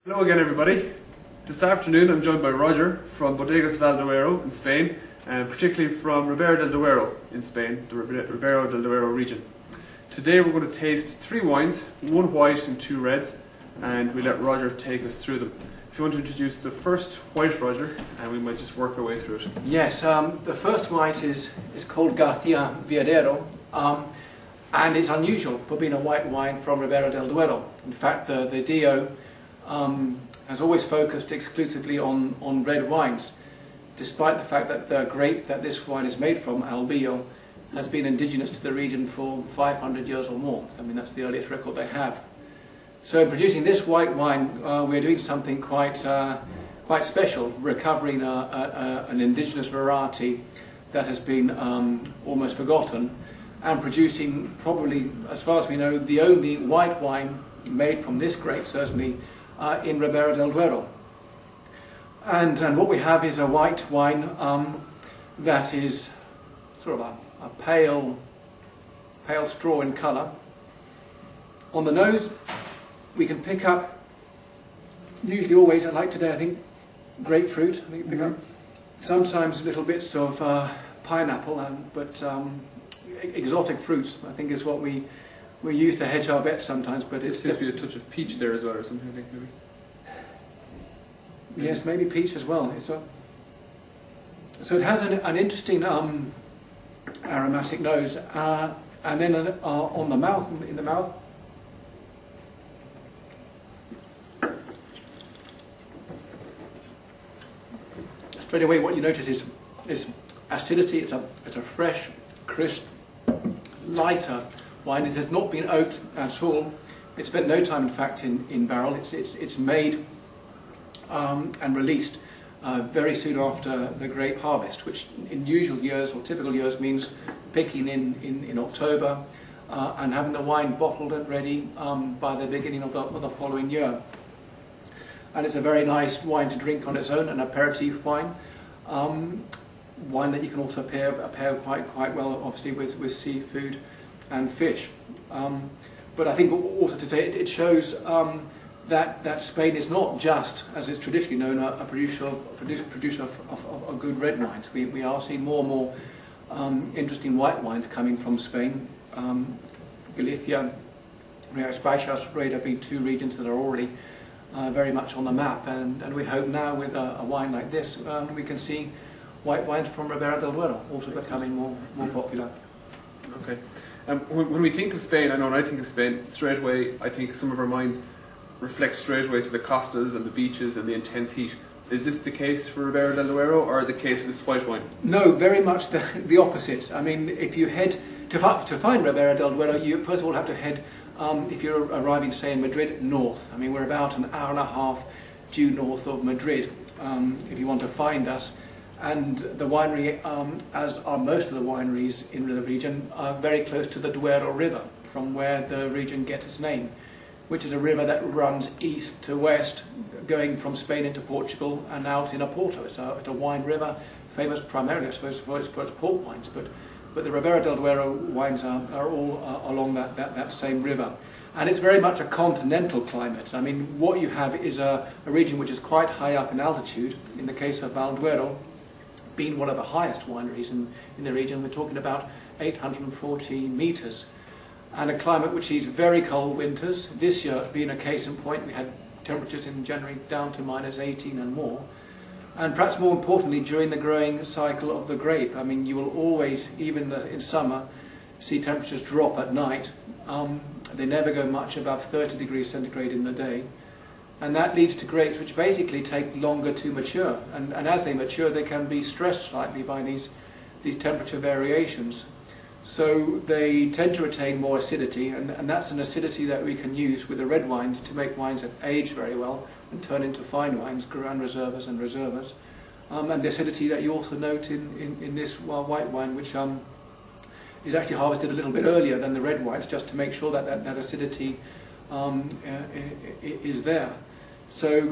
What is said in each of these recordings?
Hello again everybody. This afternoon I'm joined by Roger from Bodegas Valduero in Spain, and particularly from Ribera del Duero in Spain, the Ribera del Duero region. Today we're going to taste 3 wines, 1 white and 2 reds, and we let Roger take us through them. If you want to introduce the first white, Roger, and we might just work our way through it. Yes, the first white is called García Viadero, and it's unusual for being a white wine from Ribera del Duero. In fact, the DO has always focused exclusively on red wines, despite the fact that the grape that this wine is made from, Albillo, has been indigenous to the region for 500 years or more. I mean, that's the earliest record they have. So in producing this white wine, we're doing something quite special, recovering an indigenous variety that has been almost forgotten, and producing probably, as far as we know, the only white wine made from this grape, certainly, in Ribera del Duero. And what we have is a white wine that is sort of a pale straw in colour. On the nose we can pick up, usually always, like today I think, grapefruit. I think pick up sometimes little bits of pineapple, but exotic fruits I think is what we use to hedge our bets sometimes. But it seems to be a touch of peach there as well, or something, I think, maybe. Yes, maybe peach as well. So it has an interesting aromatic nose, and then on the mouth, in the mouth, straight away what you notice is acidity. It's a fresh, crisp, lighter wine. It has not been oaked at all. It spent no time, in fact, in barrel. It's made and released very soon after the grape harvest, which in usual years or typical years means picking in October and having the wine bottled and ready by the beginning of the following year. And it's a very nice wine to drink on its own, an aperitif wine. Wine that you can also pair quite well, obviously, with seafood and fish. But I think also to say it shows that Spain is not just, as it's traditionally known, a producer of good red wines. We are seeing more and more interesting white wines coming from Spain. Galicia, Rías Baixas, Ribera being 2 regions that are already very much on the map, and we hope now with a wine like this we can see white wines from Ribera del Duero also becoming more popular. Okay. When we think of Spain, I know when I think of Spain, straight away I think some of our minds reflect straight away to the costas and the beaches and the intense heat. Is this the case for Ribera del Duero, or the case for this white wine? No, very much the opposite. I mean, if you head to find Ribera del Duero, you first of all have to head, if you're arriving, say, in Madrid, north. I mean, we're about an hour and a half due north of Madrid if you want to find us. And the winery, as are most of the wineries in the region, are very close to the Duero River, from where the region gets its name, which is a river that runs east to west, going from Spain into Portugal and out in Oporto. It's a wine river, famous primarily, I suppose, for its port wines, but the Ribera del Duero wines are all along that same river. And it's very much a continental climate. I mean, what you have is a region which is quite high up in altitude. In the case of Valduero, being one of the highest wineries in the region, we're talking about 840 metres. And a climate which sees very cold winters. This year being a case in point, we had temperatures in January down to -18 and more. And perhaps more importantly, during the growing cycle of the grape, I mean, you will always, even in summer, see temperatures drop at night. They never go much above 30 degrees centigrade in the day. And that leads to grapes which basically take longer to mature. And as they mature, they can be stressed slightly by these temperature variations. So they tend to retain more acidity, and that's an acidity that we can use with the red wines to make wines that age very well and turn into fine wines, Grand Reservas and Reservas. And the acidity that you also note in this white wine, which is actually harvested a little bit earlier than the red wines, just to make sure that acidity is there. So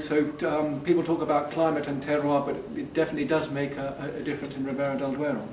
people talk about climate and terroir, but it definitely does make a difference in Ribera del Duero.